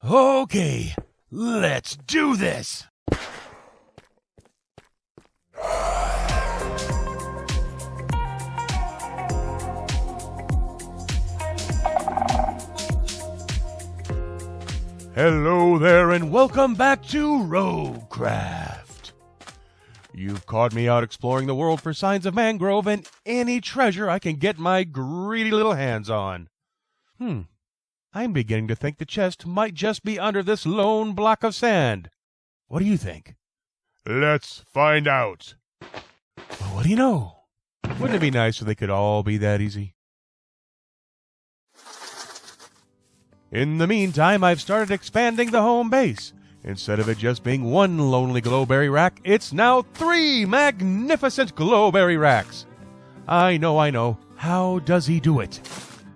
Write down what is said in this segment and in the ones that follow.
Okay, let's do this! Hello there and welcome back to Roguecraft. You've caught me out exploring the world for signs of mangrove and any treasure I can get my greedy little hands on. I'm beginning to think the chest might just be under this lone block of sand. What do you think? Let's find out. Well, what do you know? Wouldn't it be nice if they could all be that easy? In the meantime, I've started expanding the home base. Instead of it just being one lonely glowberry rack, it's now 3 magnificent glowberry racks. I know. How does he do it?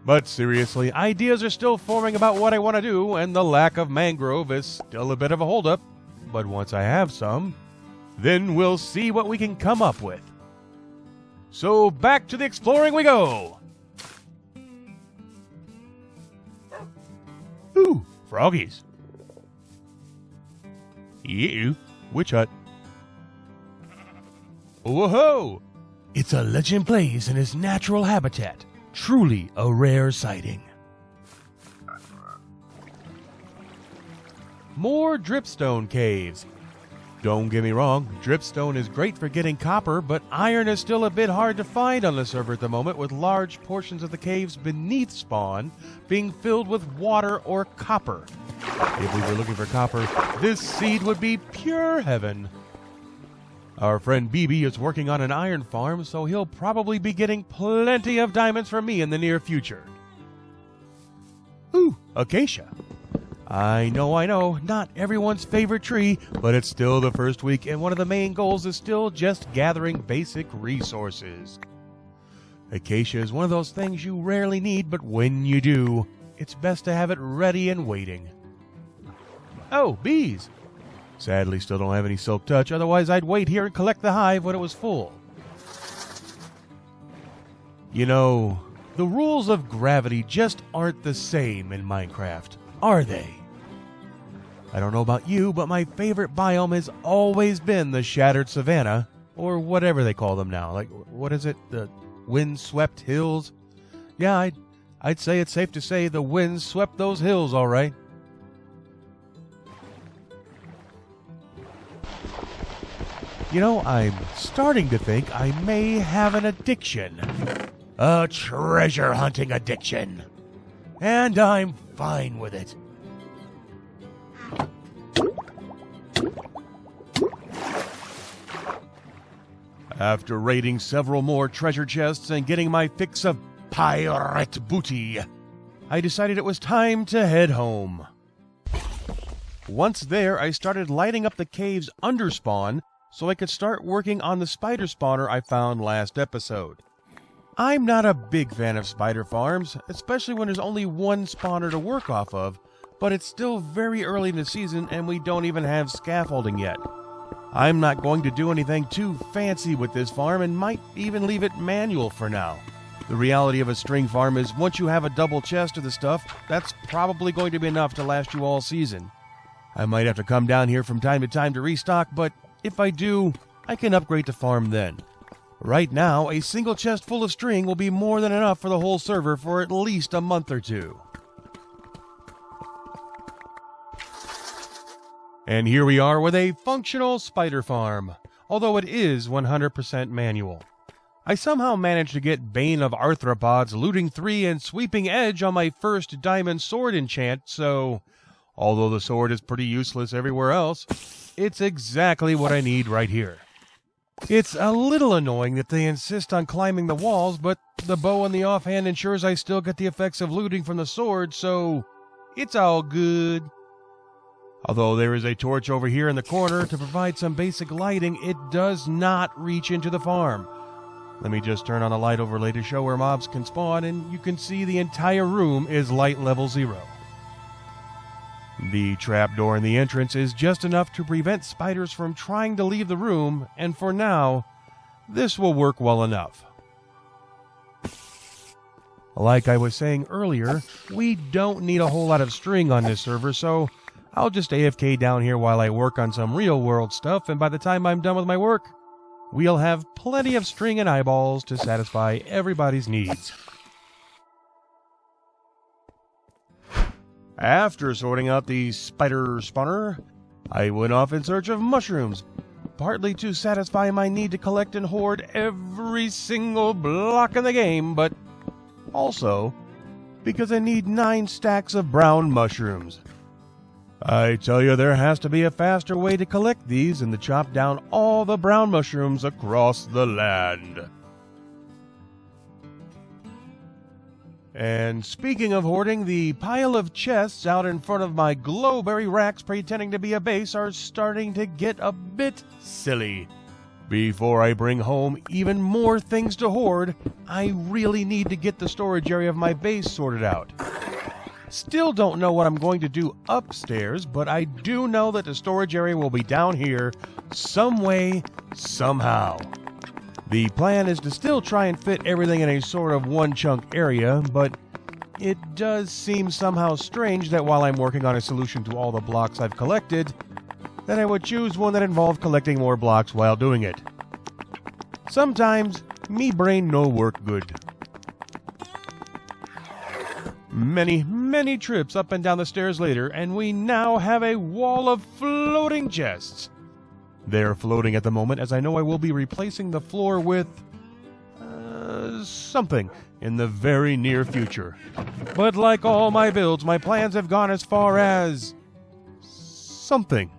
But seriously, ideas are still forming about what I want to do, and the lack of mangrove is still a bit of a holdup. But once I have some, then we'll see what we can come up with. So back to the exploring we go! Ooh, froggies. Ew, witch hut. Whoa! It's a legend plays in its natural habitat. Truly a rare sighting. More dripstone caves. Don't get me wrong, dripstone is great for getting copper, but iron is still a bit hard to find on the server at the moment, with large portions of the caves beneath spawn being filled with water or copper. If we were looking for copper, this seed would be pure heaven. Our friend BB is working on an iron farm, so he'll probably be getting plenty of diamonds from me in the near future. Ooh, acacia. I know, not everyone's favorite tree, but it's still the first week, and one of the main goals is still just gathering basic resources. Acacia is one of those things you rarely need, but when you do, it's best to have it ready and waiting. Oh, bees! Sadly, still don't have any silk touch, otherwise I'd wait here and collect the hive when it was full. You know, the rules of gravity just aren't the same in Minecraft, are they? I don't know about you, but my favorite biome has always been the Shattered Savanna, or whatever they call them now. Like, what is it? The wind-swept hills? Yeah, I'd say it's safe to say the wind swept those hills all right. You know, I'm starting to think I may have an addiction. A treasure hunting addiction. And I'm fine with it. After raiding several more treasure chests and getting my fix of pirate booty, I decided it was time to head home. Once there, I started lighting up the caves under spawn so I could start working on the spider spawner I found last episode. I'm not a big fan of spider farms, especially when there's only one spawner to work off of, but it's still very early in the season and we don't even have scaffolding yet. I'm not going to do anything too fancy with this farm and might even leave it manual for now. The reality of a string farm is once you have a double chest of the stuff, that's probably going to be enough to last you all season. I might have to come down here from time to time to restock, but if I do, I can upgrade to farm then. Right now, a single chest full of string will be more than enough for the whole server for at least a month or two. And here we are with a functional spider farm, although it is 100% manual. I somehow managed to get Bane of Arthropods, Looting 3, and Sweeping Edge on my first diamond sword enchant, so although the sword is pretty useless everywhere else, it's exactly what I need right here. It's a little annoying that they insist on climbing the walls, but the bow on the offhand ensures I still get the effects of looting from the sword, so it's all good. Although there is a torch over here in the corner to provide some basic lighting, it does not reach into the farm. Let me just turn on a light overlay to show where mobs can spawn, and you can see the entire room is light level 0. The trapdoor in the entrance is just enough to prevent spiders from trying to leave the room, and for now, this will work well enough. Like I was saying earlier, we don't need a whole lot of string on this server, so I'll just AFK down here while I work on some real-world stuff, and by the time I'm done with my work, we'll have plenty of string and eyeballs to satisfy everybody's needs. After sorting out the spider spawner, I went off in search of mushrooms, partly to satisfy my need to collect and hoard every single block in the game, but also because I need 9 stacks of brown mushrooms. I tell you, there has to be a faster way to collect these than to chop down all the brown mushrooms across the land. And speaking of hoarding, the pile of chests out in front of my glowberry racks pretending to be a base are starting to get a bit silly. Before I bring home even more things to hoard, I really need to get the storage area of my base sorted out. Still don't know what I'm going to do upstairs, but I do know that the storage area will be down here some way, somehow. The plan is to still try and fit everything in a sort of one-chunk area, but it does seem somehow strange that while I'm working on a solution to all the blocks I've collected, that I would choose one that involved collecting more blocks while doing it. Sometimes, me brain no work good. Many trips up and down the stairs later, and we now have a wall of floating chests. They're floating at the moment, as I know I will be replacing the floor with something in the very near future. But like all my builds, my plans have gone as far as something.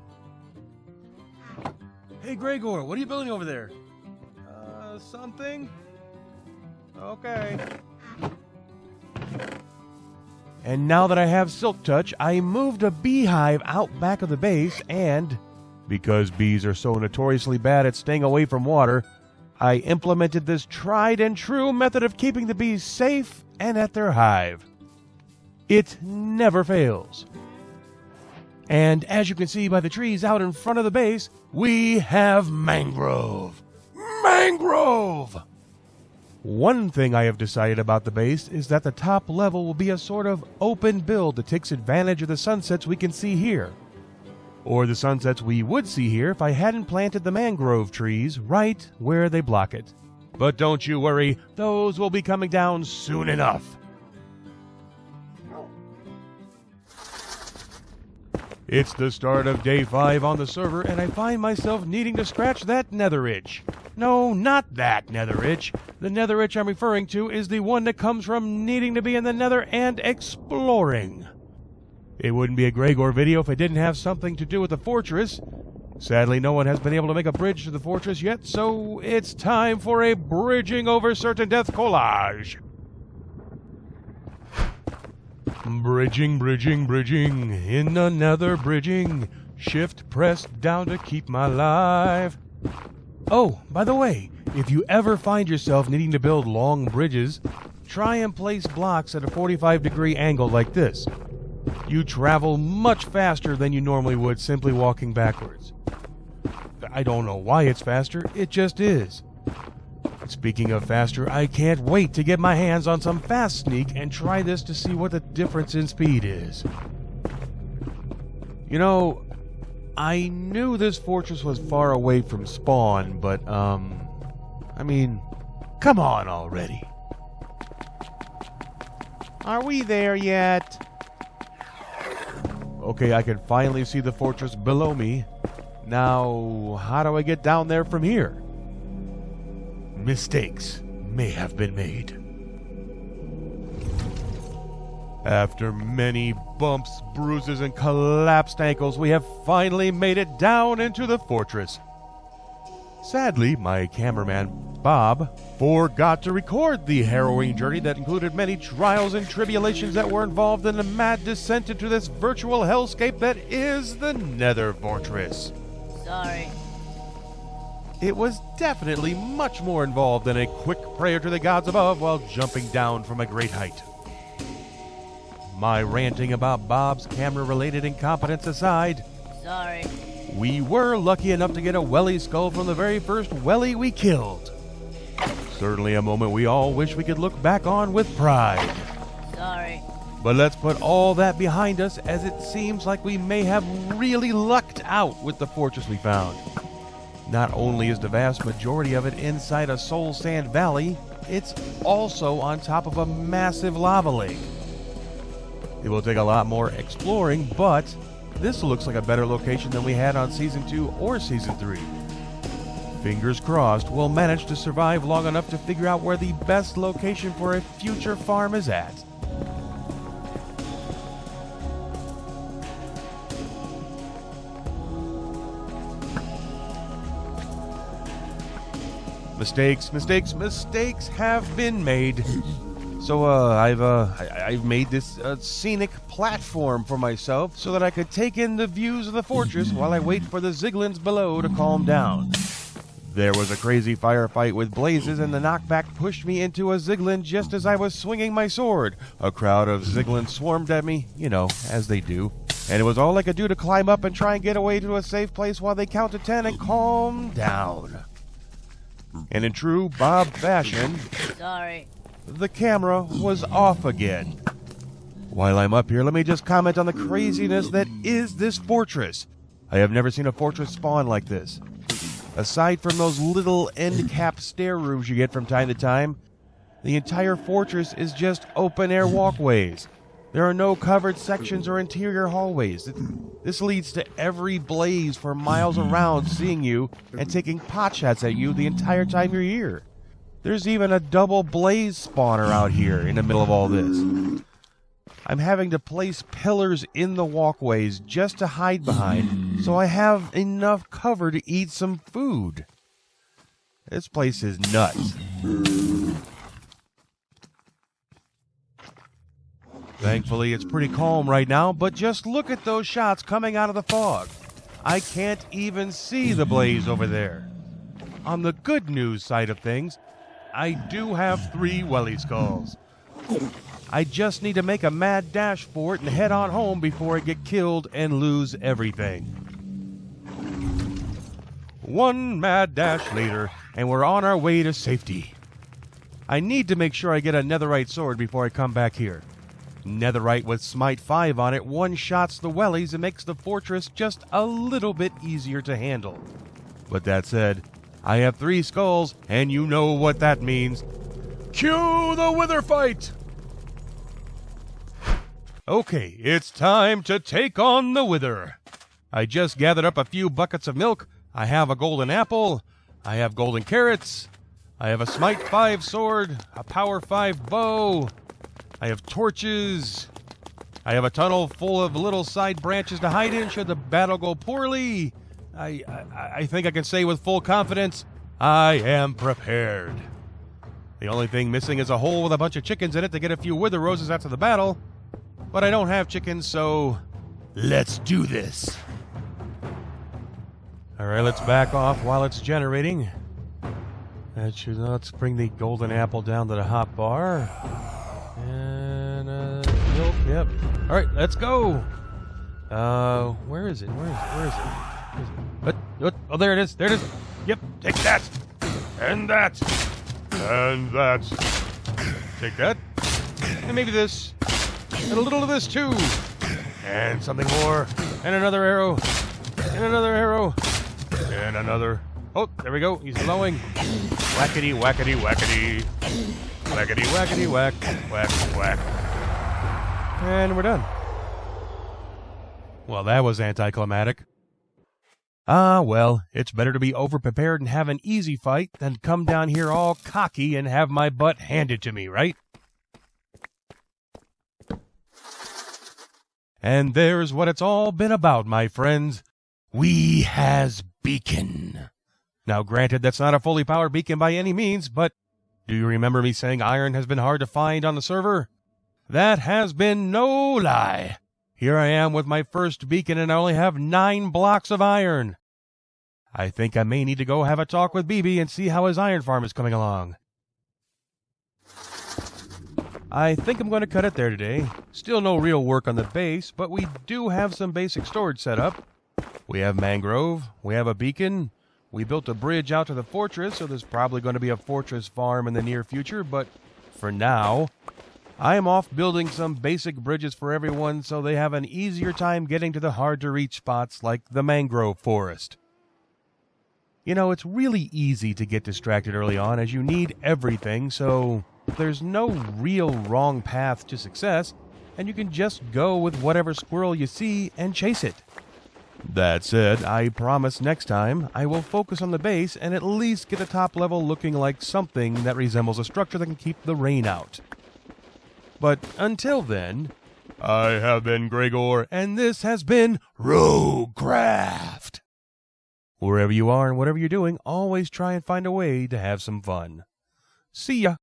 Hey Gragore, what are you building over there? Something? Okay. And now that I have Silk Touch, I moved a beehive out back of the base, and because bees are so notoriously bad at staying away from water, I implemented this tried and true method of keeping the bees safe and at their hive. It never fails. And as you can see by the trees out in front of the base, we have mangrove. Mangrove! One thing I have decided about the base is that the top level will be a sort of open build that takes advantage of the sunsets we can see here. Or the sunsets we would see here if I hadn't planted the mangrove trees right where they block it. But don't you worry, those will be coming down soon enough. It's the start of day 5 on the server, and I find myself needing to scratch that nether itch. No, not that nether itch. The nether itch I'm referring to is the one that comes from needing to be in the nether and exploring. It wouldn't be a Gragore video if it didn't have something to do with the fortress. Sadly, no one has been able to make a bridge to the fortress yet, so it's time for a bridging over certain death collage. Bridging, in the nether bridging. Shift pressed down to keep my life. Oh, by the way, if you ever find yourself needing to build long bridges, try and place blocks at a 45-degree angle like this. You travel much faster than you normally would simply walking backwards. I don't know why it's faster, it just is. Speaking of faster, I can't wait to get my hands on some fast sneak and try this to see what the difference in speed is. You know, I knew this fortress was far away from spawn, but, I mean, come on already. Are we there yet? Okay, I can finally see the fortress below me. Now, how do I get down there from here? Mistakes may have been made. After many bumps, bruises, and collapsed ankles, we have finally made it down into the fortress. Sadly, my cameraman, Bob, forgot to record the harrowing journey that included many trials and tribulations that were involved in the mad descent into this virtual hellscape that is the Nether Fortress. Sorry. It was definitely much more involved than a quick prayer to the gods above while jumping down from a great height. My ranting about Bob's camera-related incompetence aside, Sorry. we were lucky enough to get a welly skull from the very first welly we killed. Certainly a moment we all wish we could look back on with pride. Sorry. But let's put all that behind us, as it seems like we may have really lucked out with the fortress we found. Not only is the vast majority of it inside a soul sand valley, it's also on top of a massive lava lake. It will take a lot more exploring, but this looks like a better location than we had on Season 2 or Season 3. Fingers crossed we'll manage to survive long enough to figure out where the best location for a future farm is at. Mistakes have been made. So I've made this scenic platform for myself so that I could take in the views of the fortress while I wait for the Ziglins below to calm down. There was a crazy firefight with blazes, and the knockback pushed me into a Ziglin just as I was swinging my sword. A crowd of Ziglins swarmed at me, as they do. And it was all I could do to climb up and try and get away to a safe place while they count to 10 and calm down. And in true Bob fashion, Sorry. the camera was off again. While I'm up here, let me just comment on the craziness that is this fortress. I have never seen a fortress spawn like this. Aside from those little end-cap stair rooms you get from time to time, the entire fortress is just open-air walkways. There are no covered sections or interior hallways. This leads to every blaze for miles around seeing you and taking pot shots at you the entire time you're here. There's even a double blaze spawner out here in the middle of all this. I'm having to place pillars in the walkways just to hide behind, so I have enough cover to eat some food. This place is nuts. Thankfully, it's pretty calm right now, but just look at those shots coming out of the fog. I can't even see the blaze over there. On the good news side of things, I do have 3 welly skulls. I just need to make a mad dash for it and head on home before I get killed and lose everything. One mad dash later, and we're on our way to safety. I need to make sure I get a netherite sword before I come back here. Netherite with Smite 5 on it one-shots the wellies and makes the fortress just a little bit easier to handle. But that said, I have 3 skulls, and you know what that means. Cue the wither fight! Okay, it's time to take on the wither. I just gathered up a few buckets of milk. I have a golden apple. I have golden carrots. I have a Smite 5 sword, a Power 5 bow. I have torches. I have a tunnel full of little side branches to hide in should the battle go poorly. I think I can say with full confidence, I am prepared. The only thing missing is a hole with a bunch of chickens in it to get a few wither roses after the battle. But I don't have chickens, so let's do this. All right, let's back off while it's generating. Let's bring the golden apple down to the hot bar. And milk, yep. All right, let's go. Where is it? Where is it? What? Oh, there it is. There it is. Yep, take that. And that. And that. Take that. And maybe this. And a little of this, too. And something more. And another arrow. And another arrow. And another. Oh, there we go. He's glowing. Whackety, whackety, whackety. Whackety, whackety, whack. Whack, whack. And we're done. Well, that was anticlimactic. Ah, well, it's better to be overprepared and have an easy fight than come down here all cocky and have my butt handed to me, right? And there's what it's all been about, my friends. We has beacon. Now, granted, that's not a fully powered beacon by any means, but do you remember me saying iron has been hard to find on the server? That has been no lie. Here I am with my first beacon, and I only have 9 blocks of iron. I think I may need to go have a talk with BB and see how his iron farm is coming along. I think I'm going to cut it there today. Still no real work on the base, but we do have some basic storage set up. We have mangrove, we have a beacon, We built a bridge out to the fortress, so there's probably going to be a fortress farm in the near future, but for now, I am off building some basic bridges for everyone so they have an easier time getting to the hard-to-reach spots like the mangrove forest. You know, it's really easy to get distracted early on as you need everything, so there's no real wrong path to success, and you can just go with whatever squirrel you see and chase it. That said, I promise next time I will focus on the base and at least get the top level looking like something that resembles a structure that can keep the rain out. But until then, I have been Gragore, and this has been Roguecraft. Wherever you are and whatever you're doing, always try and find a way to have some fun. See ya!